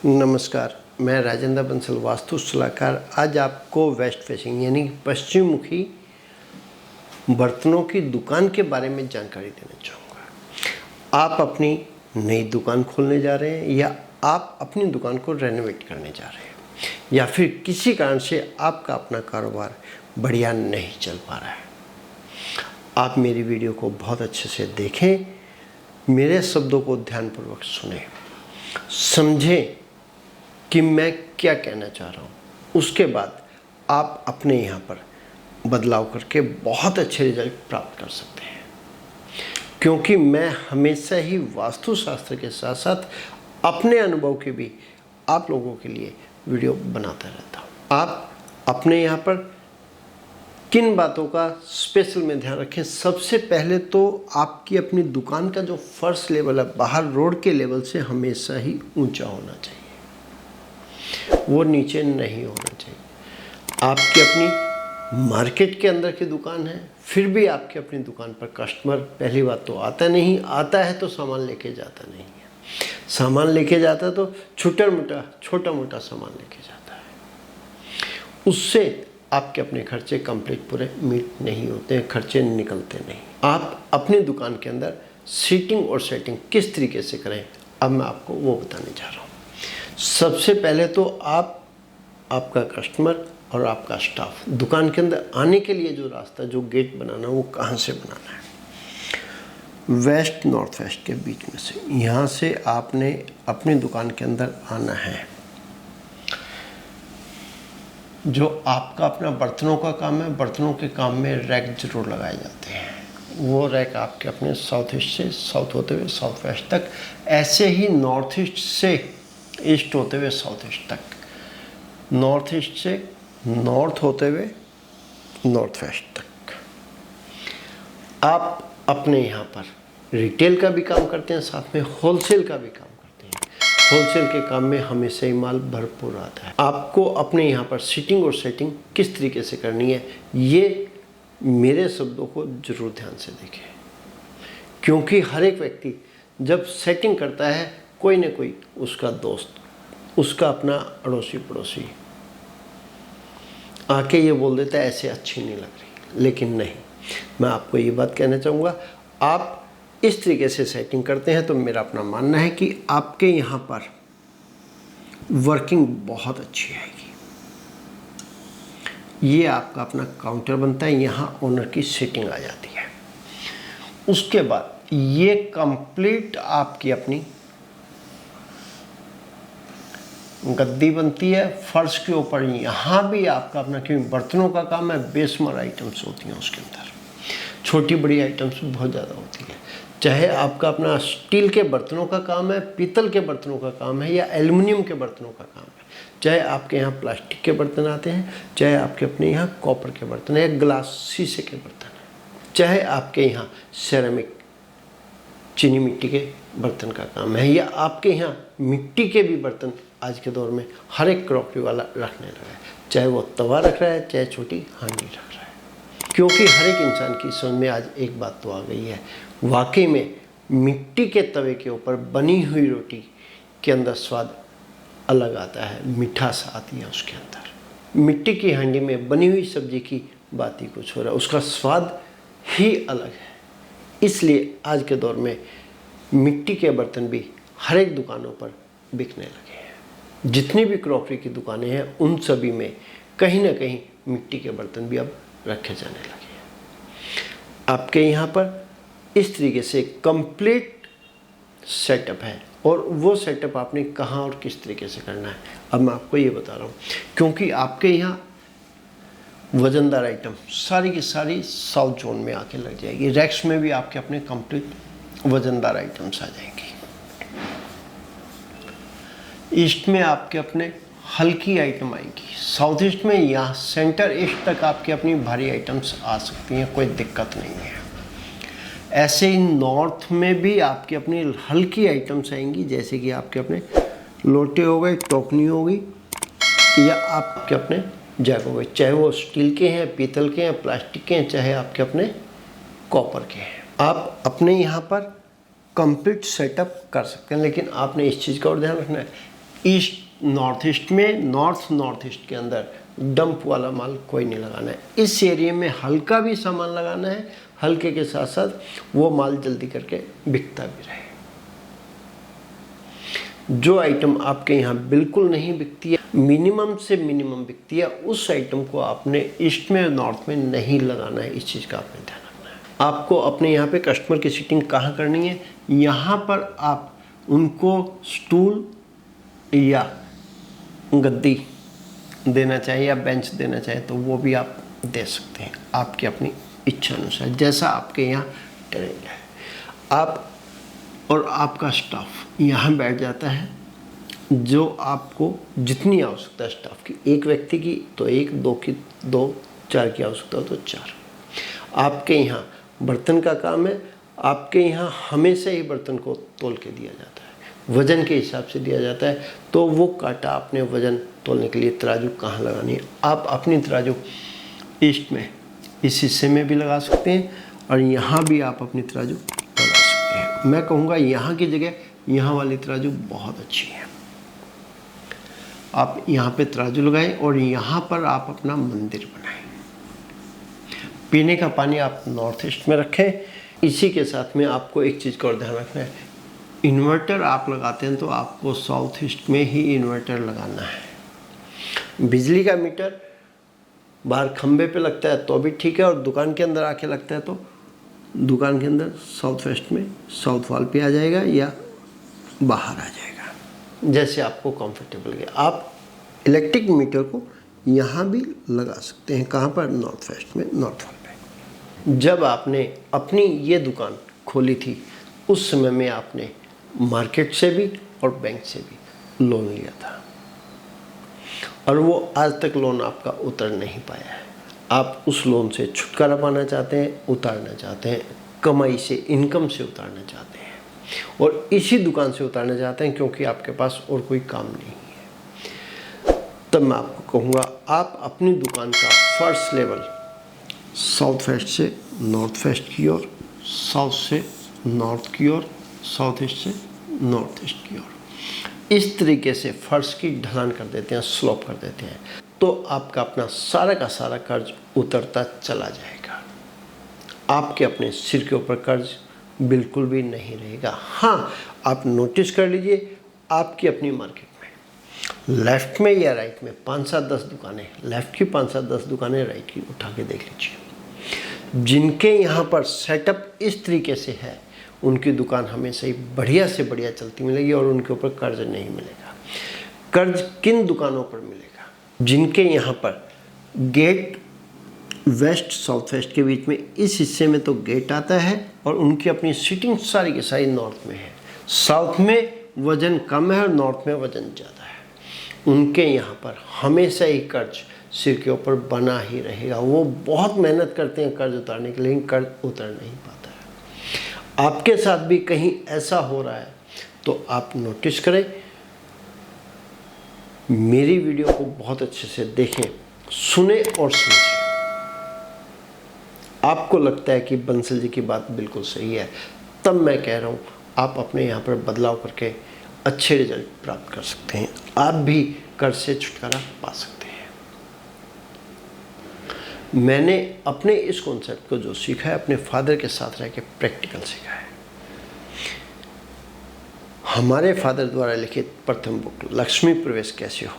नमस्कार, मैं राजेंद्र बंसल वास्तु सलाहकार आज आपको वेस्ट फेसिंग यानी पश्चिम मुखी बर्तनों की दुकान के बारे में जानकारी देना चाहूँगा। आप अपनी नई दुकान खोलने जा रहे हैं या आप अपनी दुकान को रेनोवेट करने जा रहे हैं या फिर किसी कारण से आपका अपना कारोबार बढ़िया नहीं चल पा रहा है। आप मेरी वीडियो को बहुत अच्छे से देखें, मेरे शब्दों को ध्यानपूर्वक सुनें, समझें कि मैं क्या कहना चाह रहा हूँ। उसके बाद आप अपने यहाँ पर बदलाव करके बहुत अच्छे रिजल्ट प्राप्त कर सकते हैं, क्योंकि मैं हमेशा ही वास्तुशास्त्र के साथ साथ अपने अनुभव के भी आप लोगों के लिए वीडियो बनाता रहता हूँ। आप अपने यहाँ पर किन बातों का स्पेशल में ध्यान रखें। सबसे पहले तो आपकी अपनी दुकान का जो फर्श लेवल है बाहर रोड के लेवल से हमेशा ही ऊंचा होना चाहिए, वो नीचे नहीं होना चाहिए। आपकी अपनी मार्केट के अंदर की दुकान है, फिर भी आपकी अपनी दुकान पर कस्टमर पहली बात तो आता नहीं, आता है तो सामान लेके जाता नहीं है। सामान लेके जाता है तो छोटा मोटा सामान लेके जाता है, उससे आपके अपने खर्चे कंप्लीट पूरे मीट नहीं होते हैं, खर्चे निकलते नहीं। आप अपनी दुकान के अंदर सीटिंग और सेटिंग किस तरीके से करें, अब मैं आपको वो बताने जा रहा हूँ। सबसे पहले तो आपका कस्टमर और आपका स्टाफ दुकान के अंदर आने के लिए जो रास्ता, जो गेट बनाना, वो कहाँ से बनाना है। वेस्ट नॉर्थ वेस्ट के बीच में से यहाँ से आपने अपनी दुकान के अंदर आना है। जो आपका अपना बर्तनों का काम है, बर्तनों के काम में रैक जरूर लगाए जाते हैं। वो रैक आपके अपने साउथ ईस्ट से साउथ होते हुए साउथ वेस्ट तक, ऐसे ही नॉर्थ ईस्ट से ईस्ट होते हुए साउथ ईस्ट तक, नॉर्थ ईस्ट से नॉर्थ होते हुए नॉर्थ वेस्ट तक। आप अपने यहाँ पर रिटेल का भी काम करते हैं, साथ में होलसेल का भी काम करते हैं। होलसेल के काम में हमेशा ही माल भरपूर आता है। आपको अपने यहाँ पर सीटिंग और सेटिंग किस तरीके से करनी है, ये मेरे शब्दों को जरूर ध्यान से देखें, क्योंकि हर एक व्यक्ति जब सेटिंग करता है, कोई ना कोई उसका दोस्त, उसका अपना अड़ोसी पड़ोसी आके ये बोल देता है ऐसे अच्छी नहीं लग रही। लेकिन नहीं, मैं आपको ये बात कहना चाहूँगा, आप इस तरीके से सेटिंग करते हैं तो मेरा अपना मानना है कि आपके यहाँ पर वर्किंग बहुत अच्छी आएगी। ये आपका अपना काउंटर बनता है, यहाँ ओनर की सेटिंग आ जाती है। उसके बाद ये कंप्लीट आपकी अपनी गद्दी बनती है फर्श के ऊपर। यहाँ भी आपका अपना, क्योंकि बर्तनों का काम है, बेशुमार आइटम्स होती हैं उसके अंदर, छोटी बड़ी आइटम्स बहुत ज़्यादा होती है। चाहे आपका अपना स्टील के बर्तनों का काम है, पीतल के बर्तनों का काम है, या एल्युमिनियम के बर्तनों का काम है, चाहे आपके यहाँ प्लास्टिक के बर्तन आते हैं, चाहे आपके अपने यहाँ कॉपर के बर्तन है, ग्लास शीशे के बर्तन है, चाहे आपके यहाँ सेरेमिक चीनी मिट्टी के बर्तन का काम है, या आपके यहाँ मिट्टी के भी बर्तन आज के दौर में हर एक क्रॉकरी वाला रखने लगा है। चाहे वो तवा रख रहा है, चाहे छोटी हांडी रख रहा है, क्योंकि हर एक इंसान की समझ में आज एक बात तो आ गई है, वाकई में मिट्टी के तवे के ऊपर बनी हुई रोटी के अंदर स्वाद अलग आता है, मिठास आती है उसके अंदर। मिट्टी की हांडी में बनी हुई सब्जी की बात ही कुछ हो रहा है, उसका स्वाद ही अलग है। इसलिए आज के दौर में मिट्टी के बर्तन भी हर एक दुकानों पर बिकने लगे हैं। जितनी भी क्रॉकरी की दुकानें हैं, उन सभी में कहीं ना कहीं मिट्टी के बर्तन भी अब रखे जाने लगे हैं। आपके यहाँ पर इस तरीके से कंप्लीट सेटअप है, और वो सेटअप आपने कहाँ और किस तरीके से करना है, अब मैं आपको ये बता रहा हूँ। क्योंकि आपके यहाँ वजनदार आइटम सारी की सारी साउथ जोन में आके लग जाएगी। रैक्स में भी आपके अपने कंप्लीट वजनदार आइटम्स आ जाएंगी। ईस्ट में आपके अपने हल्की आइटम आएंगी, साउथ ईस्ट में यहाँ सेंटर ईस्ट तक आपकी अपनी भारी आइटम्स आ सकती हैं, कोई दिक्कत नहीं है। ऐसे ही नॉर्थ में भी आपकी अपनी हल्की आइटम्स आएंगी, जैसे कि आपके अपने लोटे हो गए, टोकनी होगी, या आपके अपने जग हो गए, चाहे वो स्टील के हैं, पीतल के हैं, प्लास्टिक के हैं, चाहे आपके अपने कॉपर के हैं। आप अपने यहाँ पर कंप्लीट सेटअप कर सकते हैं, लेकिन आपने इस चीज़ का और ध्यान रखना है, ईस्ट नॉर्थ ईस्ट में, नॉर्थ ईस्ट के अंदर डंप वाला माल कोई नहीं लगाना है। इस एरिया में हल्का भी सामान लगाना है, हल्के के साथ साथ वो माल जल्दी करके बिकता भी रहे। जो आइटम आपके यहाँ बिल्कुल नहीं बिकती है, मिनिमम से मिनिमम बिकती है, उस आइटम को आपने ईस्ट में नॉर्थ में नहीं लगाना है। इस चीज़ का आपने ध्यान रखना है। आपको अपने यहाँ पे कस्टमर की सीटिंग कहाँ करनी है, यहाँ पर आप उनको स्टूल या गद्दी देना चाहिए या बेंच देना चाहिए तो वो भी आप दे सकते हैं, आपकी अपनी इच्छा अनुसार, जैसा आपके यहाँ करेंगे। आप और आपका स्टाफ यहाँ बैठ जाता है, जो आपको जितनी आवश्यकता है स्टाफ की, एक व्यक्ति की तो एक, दो की दो, चार की आवश्यकता हो तो चार। आपके यहाँ बर्तन का काम है, आपके यहाँ हमेशा ही बर्तन को तोल के दिया जाता है, वज़न के हिसाब से दिया जाता है। तो वो कांटा अपने वज़न तोलने के लिए तराजू कहाँ लगानी है, आप अपनी तराजू ईस्ट में इस हिस्से में भी लगा सकते हैं और यहाँ भी आप अपनी तराजू लगा सकते हैं। मैं कहूँगा यहाँ की जगह यहाँ वाली तराजू बहुत अच्छी है। आप यहाँ पे तराजू लगाएं और यहाँ पर आप अपना मंदिर बनाएं। पीने का पानी आप नॉर्थ ईस्ट में रखें। इसी के साथ में आपको एक चीज़ का और ध्यान रखना है, इन्वर्टर आप लगाते हैं तो आपको साउथ ईस्ट में ही इन्वर्टर लगाना है। बिजली का मीटर बाहर खंबे पे लगता है तो भी ठीक है, और दुकान के अंदर आके लगता है तो दुकान के अंदर साउथ वेस्ट में साउथ वॉल पे आ जाएगा या बाहर आ जाएगा, जैसे आपको कंफर्टेबल लगे। आप इलेक्ट्रिक मीटर को यहाँ भी लगा सकते हैं, कहाँ पर, नॉर्थ वेस्ट में, नॉर्थ वॉल पे। जब आपने अपनी ये दुकान खोली थी उस समय में आपने मार्केट से भी और बैंक से भी लोन लिया था और वो आज तक लोन आपका उतर नहीं पाया है। आप उस लोन से छुटकारा पाना चाहते हैं, उतारना चाहते हैं, कमाई से, इनकम से उतारना चाहते हैं और इसी दुकान से उतारना चाहते हैं क्योंकि आपके पास और कोई काम नहीं है। तब मैं आपको कहूँगा आप अपनी दुकान का फर्स्ट लेवल साउथ वेस्ट से नॉर्थ वेस्ट की ओर, साउथ से नॉर्थ की ओर, साउथ ईस्ट से नॉर्थ ईस्ट की ओर इस तरीके से फर्श की ढलान कर देते हैं, स्लोप कर देते हैं, तो आपका अपना सारा का सारा कर्ज उतरता चला जाएगा। आपके अपने सिर के ऊपर कर्ज बिल्कुल भी नहीं रहेगा। हाँ, आप नोटिस कर लीजिए, आपकी अपनी मार्केट में लेफ़्ट में या राइट में 5-7-10 दुकानें, लेफ़्ट की 5-7-10 दुकानें, राइट की उठा के देख लीजिए। जिनके यहाँ पर सेटअप इस तरीके से है उनकी दुकान हमेशा ही बढ़िया से बढ़िया चलती मिलेगी और उनके ऊपर कर्ज नहीं मिलेगा। कर्ज किन दुकानों पर मिलेगा, जिनके यहाँ पर गेट वेस्ट साउथ वेस्ट के बीच में इस हिस्से में तो गेट आता है और उनकी अपनी सीटिंग सारी की सारी नॉर्थ में है। साउथ में वज़न कम है और नॉर्थ में वज़न ज़्यादा है। उनके यहाँ पर हमेशा ही कर्ज सिर के ऊपर बना ही रहेगा। वो बहुत मेहनत करते हैं कर्ज उतारने के लिए, लेकिन कर्ज उतर नहीं पाता है। आपके साथ भी कहीं ऐसा हो रहा है तो आप नोटिस करें, मेरी वीडियो को बहुत अच्छे से देखें, सुने और समझें। आपको लगता है कि बंसल जी की बात बिल्कुल सही है, तब मैं कह रहा हूँ आप अपने यहाँ पर बदलाव करके अच्छे रिजल्ट प्राप्त कर सकते हैं। आप भी कर्ज से छुटकारा पा सकते हैं। मैंने अपने इस कॉन्सेप्ट को जो सीखा है अपने फादर के साथ रह के प्रैक्टिकल सीखा है। हमारे फादर द्वारा लिखित प्रथम बुक लक्ष्मी प्रवेश कैसे हो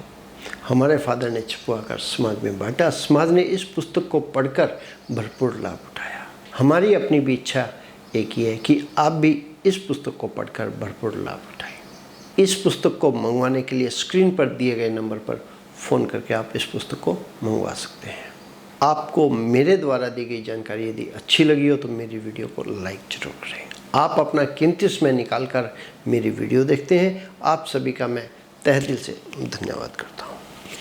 हमारे फादर ने छपवा कर समाज में बांटा। समाज ने इस पुस्तक को पढ़कर भरपूर लाभ उठाया। हमारी अपनी भी इच्छा एक ही है कि आप भी इस पुस्तक को पढ़कर भरपूर लाभ उठाएं। इस पुस्तक को मंगवाने के लिए स्क्रीन पर दिए गए नंबर पर फ़ोन करके आप इस पुस्तक को मंगवा सकते हैं। आपको मेरे द्वारा दी गई जानकारी यदि अच्छी लगी हो तो मेरी वीडियो को लाइक जरूर करें। आप अपना कीमती समय निकाल कर मेरी वीडियो देखते हैं। आप सभी का मैं तहे दिल से धन्यवाद करता हूँ।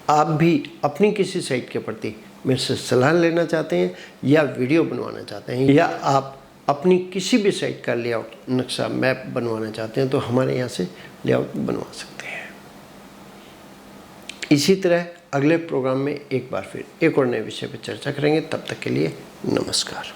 आप भी अपनी किसी साइट के प्रति मेरे से सलाह लेना चाहते हैं या वीडियो बनवाना चाहते हैं या आप अपनी किसी भी साइट का लेआउट नक्शा मैप बनवाना चाहते हैं तो हमारे यहाँ से लेआउट बनवा सकते हैं। इसी तरह अगले प्रोग्राम में एक बार फिर एक और नए विषय पर चर्चा करेंगे। तब तक के लिए नमस्कार।